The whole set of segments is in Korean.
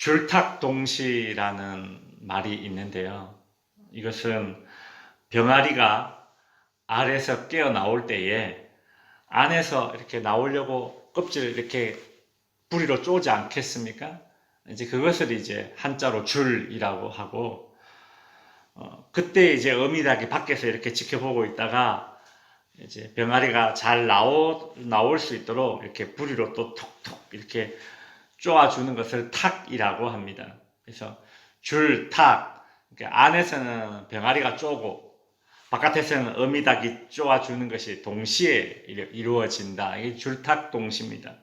줄탁동시라는 말이 있는데요. 이것은 병아리가 알에서 깨어 나올 때에 안에서 이렇게 나오려고 껍질을 이렇게 부리로 쪼지 않겠습니까? 이제 그것을 이제 한자로 줄이라고 하고, 그때 이제 어미닭이 밖에서 이렇게 지켜보고 있다가 이제 병아리가 잘 나올 수 있도록 이렇게 부리로 또 톡톡 이렇게 쪼아주는 것을 탁이라고 합니다. 그래서 줄, 탁. 그러니까 안에서는 병아리가 쪼고 바깥에서는 어미닭이 쪼아주는 것이 동시에 이루어진다. 이게 줄탁동시입니다.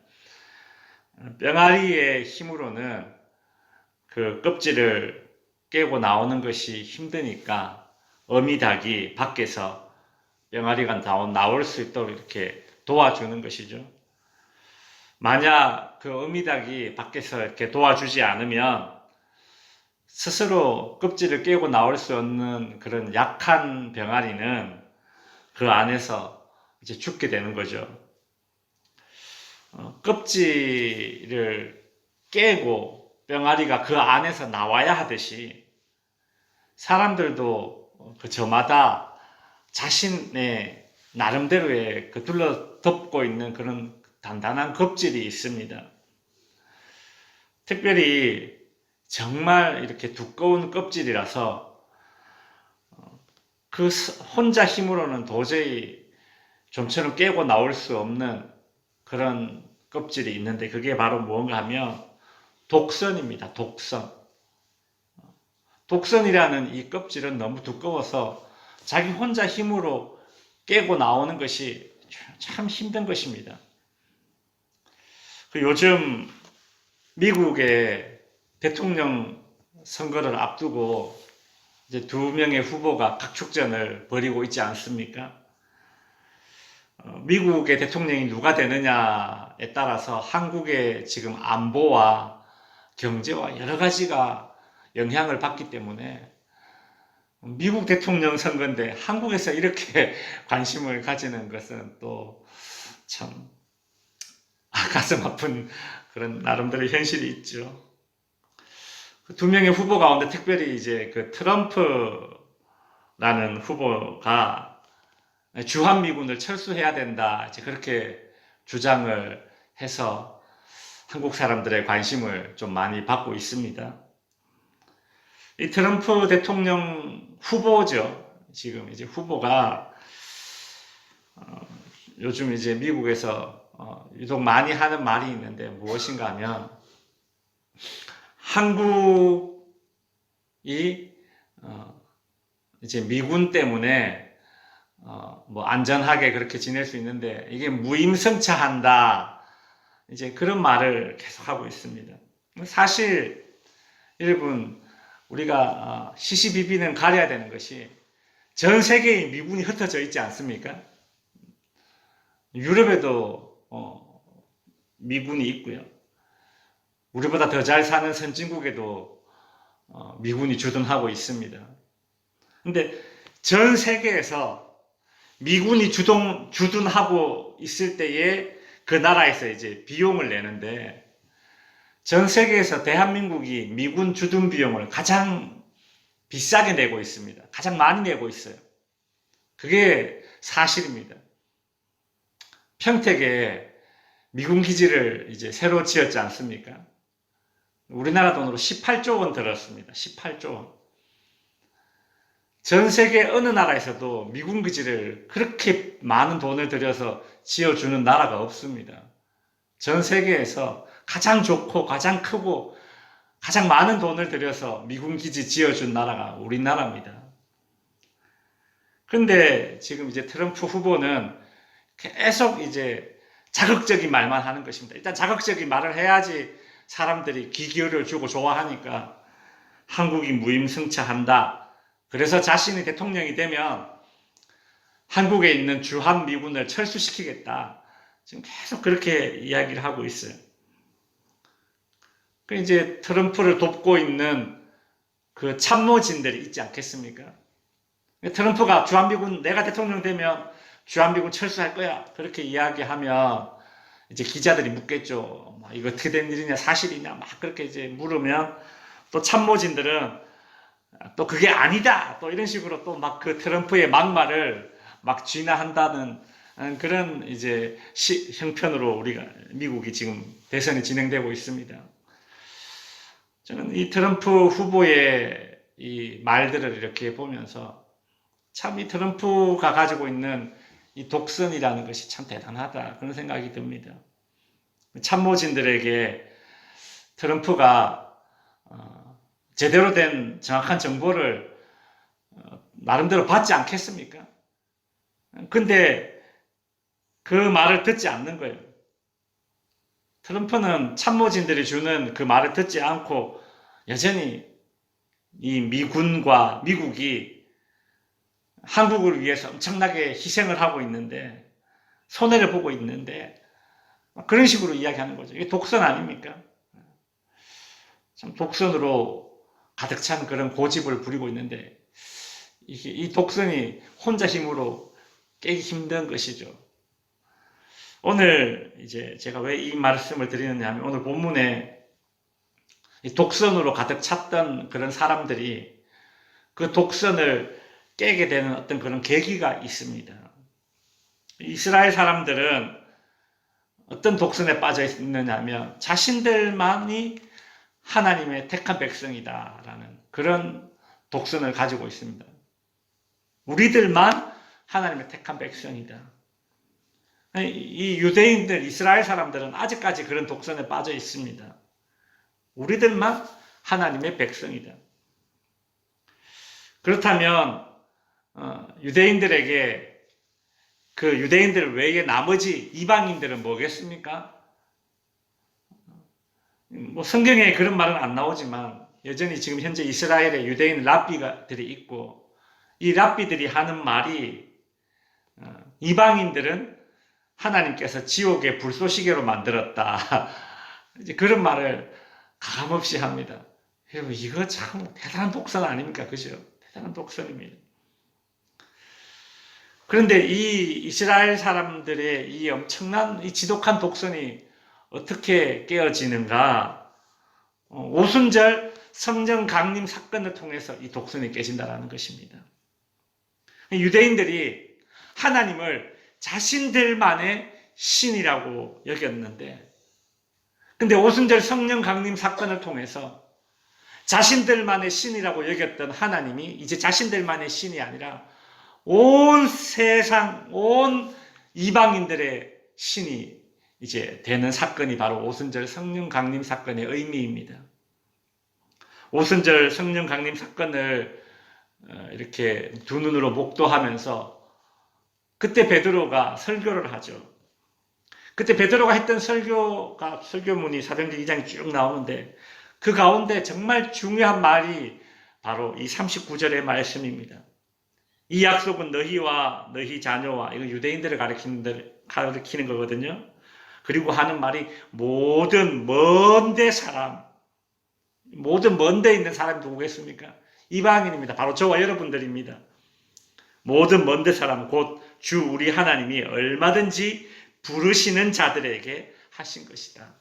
병아리의 힘으로는 그 껍질을 깨고 나오는 것이 힘드니까 어미닭이 밖에서 병아리가 나올 수 있도록 이렇게 도와주는 것이죠. 만약 그 어미닭이 밖에서 이렇게 도와주지 않으면 스스로 껍질을 깨고 나올 수 없는 그런 약한 병아리는 그 안에서 이제 죽게 되는 거죠. 껍질을 깨고 병아리가 그 안에서 나와야 하듯이 사람들도 그 저마다 자신의 나름대로의 그 둘러덮고 있는 그런 단단한 껍질이 있습니다. 특별히 정말 이렇게 두꺼운 껍질이라서 그 혼자 힘으로는 도저히 좀처럼 깨고 나올 수 없는 그런 껍질이 있는데 그게 바로 무언가 하면 독선입니다. 독선. 독선이라는 이 껍질은 너무 두꺼워서 자기 혼자 힘으로 깨고 나오는 것이 참 힘든 것입니다. 요즘 미국의 대통령 선거를 앞두고 이제 두 명의 후보가 각축전을 벌이고 있지 않습니까? 미국의 대통령이 누가 되느냐에 따라서 한국의 지금 안보와 경제와 여러 가지가 영향을 받기 때문에 미국 대통령 선거인데 한국에서 이렇게 관심을 가지는 것은 또 참 가슴 아픈 그런 나름대로 현실이 있죠. 두 명의 후보 가운데 특별히 이제 그 트럼프라는 후보가 주한미군을 철수해야 된다, 이제 그렇게 주장을 해서 한국 사람들의 관심을 좀 많이 받고 있습니다. 이 트럼프 대통령 후보죠. 지금 이제 후보가 요즘 이제 미국에서 유독 많이 하는 말이 있는데 무엇인가 하면 한국이 이제 미군 때문에 뭐 안전하게 그렇게 지낼 수 있는데 이게 무임승차한다, 이제 그런 말을 계속하고 있습니다. 사실 여러분, 우리가 시시비비는 가려야 되는 것이 전 세계에 미군이 흩어져 있지 않습니까? 유럽에도 미군이 있고요. 우리보다 더 잘 사는 선진국에도 미군이 주둔하고 있습니다. 근데 전 세계에서 미군이 주둔하고 있을 때에 그 나라에서 이제 비용을 내는데 전 세계에서 대한민국이 미군 주둔 비용을 가장 비싸게 내고 있습니다. 가장 많이 내고 있어요. 그게 사실입니다. 평택에 미군 기지를 이제 새로 지었지 않습니까? 우리나라 돈으로 18조 원 들었습니다. 18조 원. 전 세계 어느 나라에서도 미군 기지를 그렇게 많은 돈을 들여서 지어주는 나라가 없습니다. 전 세계에서 가장 좋고 가장 크고 가장 많은 돈을 들여서 미군 기지 지어준 나라가 우리나라입니다. 근데 지금 이제 트럼프 후보는 계속 이제 자극적인 말만 하는 것입니다. 일단 자극적인 말을 해야지 사람들이 귀 기울여 주고 좋아하니까 한국이 무임승차한다. 그래서 자신이 대통령이 되면 한국에 있는 주한미군을 철수시키겠다. 지금 계속 그렇게 이야기를 하고 있어요. 그 이제 트럼프를 돕고 있는 그 참모진들이 있지 않겠습니까? 트럼프가 주한미군 내가 대통령 되면 주한미군 철수할 거야, 그렇게 이야기하면 이제 기자들이 묻겠죠. 막 이거 어떻게 된 일이냐, 사실이냐, 막 그렇게 이제 물으면 또 참모진들은 또 그게 아니다, 또 이런 식으로 또 막 그 트럼프의 막말을 막 진화한다는 그런 이제 형편으로 우리가 미국이 지금 대선이 진행되고 있습니다. 저는 이 트럼프 후보의 이 말들을 이렇게 보면서 참 이 트럼프가 가지고 있는 이 독선이라는 것이 참 대단하다, 그런 생각이 듭니다. 참모진들에게 트럼프가 제대로 된 정확한 정보를 나름대로 받지 않겠습니까? 근데 그 말을 듣지 않는 거예요. 트럼프는 참모진들이 주는 그 말을 듣지 않고 여전히 이 미군과 미국이 한국을 위해서 엄청나게 희생을 하고 있는데, 손해를 보고 있는데, 그런 식으로 이야기하는 거죠. 이게 독선 아닙니까? 참 독선으로 가득 찬 그런 고집을 부리고 있는데, 이 독선이 혼자 힘으로 깨기 힘든 것이죠. 오늘 이제 제가 왜 이 말씀을 드리느냐 하면, 오늘 본문에 이 독선으로 가득 찼던 그런 사람들이 그 독선을 깨게 되는 어떤 그런 계기가 있습니다. 이스라엘 사람들은 어떤 독선에 빠져 있느냐 하면 자신들만이 하나님의 택한 백성이다라는 그런 독선을 가지고 있습니다. 우리들만 하나님의 택한 백성이다. 이 유대인들, 이스라엘 사람들은 아직까지 그런 독선에 빠져 있습니다. 우리들만 하나님의 백성이다. 그렇다면 유대인들에게 그 유대인들 외에 나머지 이방인들은 뭐겠습니까? 뭐 성경에 그런 말은 안 나오지만 여전히 지금 현재 이스라엘에 유대인 랍비들이 있고, 이 랍비들이 하는 말이 이방인들은 하나님께서 지옥의 불쏘시개로 만들었다. 이제 그런 말을 가감없이 합니다. 여러분, 이거 참 대단한 독선 아닙니까? 그죠? 대단한 독선입니다. 그런데 이 이스라엘 사람들의 이 엄청난 이 지독한 독선이 어떻게 깨어지는가? 오순절 성령 강림 사건을 통해서 이 독선이 깨진다는 것입니다. 유대인들이 하나님을 자신들만의 신이라고 여겼는데, 근데 오순절 성령 강림 사건을 통해서 자신들만의 신이라고 여겼던 하나님이 이제 자신들만의 신이 아니라 온 세상, 온 이방인들의 신이 이제 되는 사건이 바로 오순절 성령 강림 사건의 의미입니다. 오순절 성령 강림 사건을 이렇게 두 눈으로 목도하면서 그때 베드로가 설교를 하죠. 그때 베드로가 했던 설교문이 사도행전 2장에 쭉 나오는데, 그 가운데 정말 중요한 말이 바로 이 39절의 말씀입니다. 이 약속은 너희와 너희 자녀와, 이거 유대인들을 가리키는 거거든요. 그리고 하는 말이 모든 먼데 있는 사람이 누구겠습니까? 이방인입니다. 바로 저와 여러분들입니다. 모든 먼데 사람, 곧 주 우리 하나님이 얼마든지 부르시는 자들에게 하신 것이다.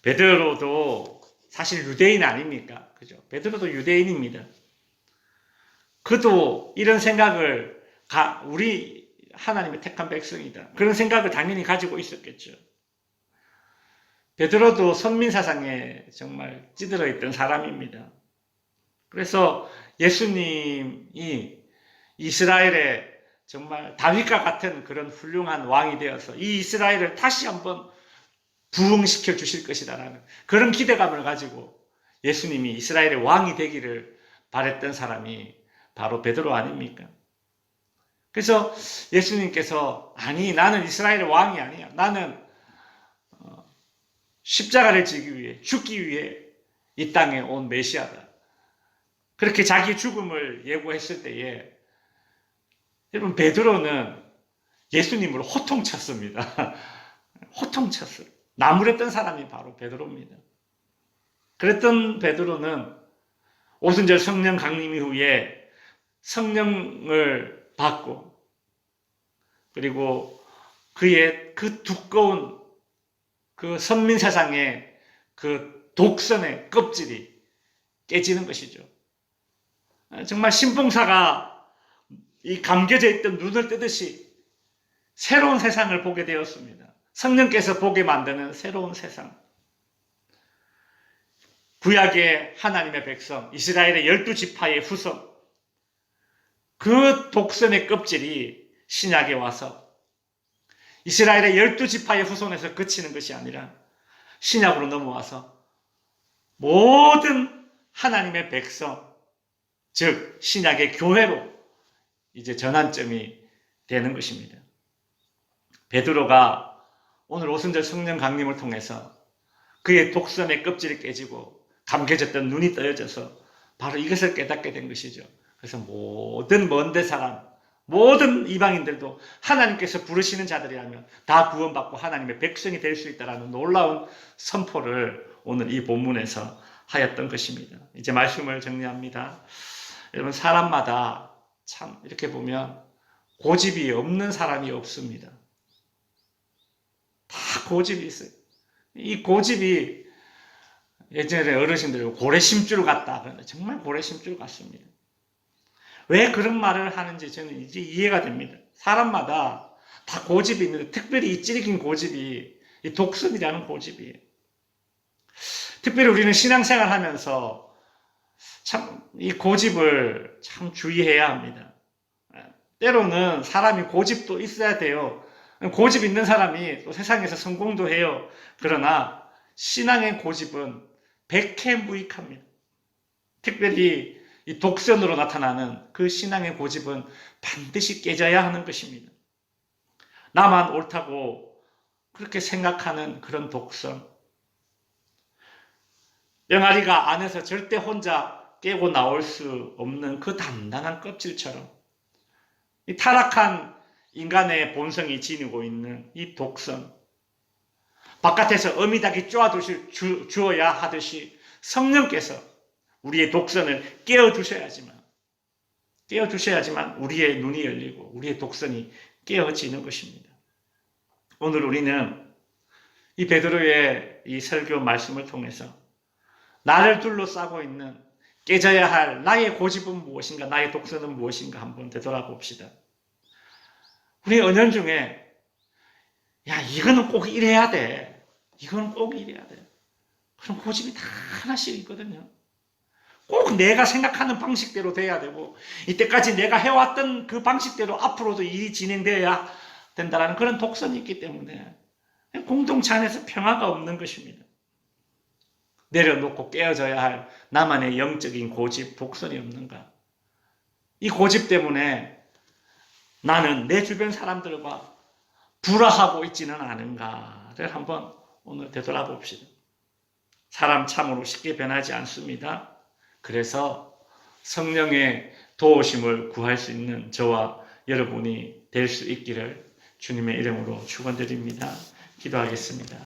베드로도 사실 유대인 아닙니까? 그죠? 베드로도 유대인입니다. 그도 이런 생각을 우리 하나님의 택한 백성이다, 그런 생각을 당연히 가지고 있었겠죠. 베드로도 선민사상에 정말 찌들어 있던 사람입니다. 그래서 예수님이 이스라엘에 정말 다윗과 같은 그런 훌륭한 왕이 되어서 이 이스라엘을 다시 한번 부흥시켜 주실 것이다라는 그런 기대감을 가지고 예수님이 이스라엘의 왕이 되기를 바랬던 사람이 바로 베드로 아닙니까? 그래서 예수님께서 아니, 나는 이스라엘의 왕이 아니야. 나는 십자가를 지기 위해, 죽기 위해 이 땅에 온 메시아다. 그렇게 자기 죽음을 예고했을 때에 여러분, 베드로는 예수님을 호통쳤습니다. 호통쳤어요. 나무랬던 사람이 바로 베드로입니다. 그랬던 베드로는 오순절 성령 강림 이후에 성령을 받고, 그리고 그의 그 두꺼운 그 선민 세상의 그 독선의 껍질이 깨지는 것이죠. 정말 신봉사가 이 감겨져 있던 눈을 뜨듯이 새로운 세상을 보게 되었습니다. 성령께서 보게 만드는 새로운 세상. 구약의 하나님의 백성, 이스라엘의 12지파의 후손, 그 독선의 껍질이 신약에 와서 이스라엘의 12지파의 후손에서 그치는 것이 아니라 신약으로 넘어와서 모든 하나님의 백성, 즉 신약의 교회로 이제 전환점이 되는 것입니다. 베드로가 오늘 오순절 성령 강림을 통해서 그의 독선의 껍질이 깨지고 감겨졌던 눈이 떠여져서 바로 이것을 깨닫게 된 것이죠. 그래서 모든 먼데 사람, 모든 이방인들도 하나님께서 부르시는 자들이라면 다 구원받고 하나님의 백성이 될 수 있다는 놀라운 선포를 오늘 이 본문에서 하였던 것입니다. 이제 말씀을 정리합니다. 여러분, 사람마다 참 이렇게 보면 고집이 없는 사람이 없습니다. 다 고집이 있어요. 이 고집이 예전에 어르신들이 고래심줄 같다. 그런데 정말 고래심줄 같습니다. 왜 그런 말을 하는지 저는 이제 이해가 됩니다. 사람마다 다 고집이 있는데 특별히 이 찌르긴 고집이 이 독선이라는 고집이에요. 특별히 우리는 신앙생활 하면서 참 이 고집을 참 주의해야 합니다. 때로는 사람이 고집도 있어야 돼요. 고집 있는 사람이 또 세상에서 성공도 해요. 그러나 신앙의 고집은 백해무익합니다. 특별히 이 독선으로 나타나는 그 신앙의 고집은 반드시 깨져야 하는 것입니다. 나만 옳다고 그렇게 생각하는 그런 독선. 병아리가 안에서 절대 혼자 깨고 나올 수 없는 그 단단한 껍질처럼 이 타락한 인간의 본성이 지니고 있는 이 독선. 바깥에서 어미닭이 주어야 하듯이 성령께서 우리의 독선을 깨어주셔야지만 우리의 눈이 열리고 우리의 독선이 깨어지는 것입니다. 오늘 우리는 이 베드로의 이 설교 말씀을 통해서 나를 둘러싸고 있는 깨져야 할 나의 고집은 무엇인가, 나의 독선은 무엇인가 한번 되돌아봅시다. 우리 은연중에 야, 이거는 꼭 이래야 돼. 이거는 꼭 이래야 돼. 그런 고집이 다 하나씩 있거든요. 꼭 내가 생각하는 방식대로 돼야 되고 이때까지 내가 해왔던 그 방식대로 앞으로도 일이 진행되어야 된다는 그런 독선이 있기 때문에 공동체 안에서 평화가 없는 것입니다. 내려놓고 깨어져야 할 나만의 영적인 고집, 독선이 없는가. 이 고집 때문에 나는 내 주변 사람들과 불화하고 있지는 않은가를 한번 오늘 되돌아봅시다. 사람 참으로 쉽게 변하지 않습니다. 그래서 성령의 도우심을 구할 수 있는 저와 여러분이 될 수 있기를 주님의 이름으로 축원드립니다. 기도하겠습니다.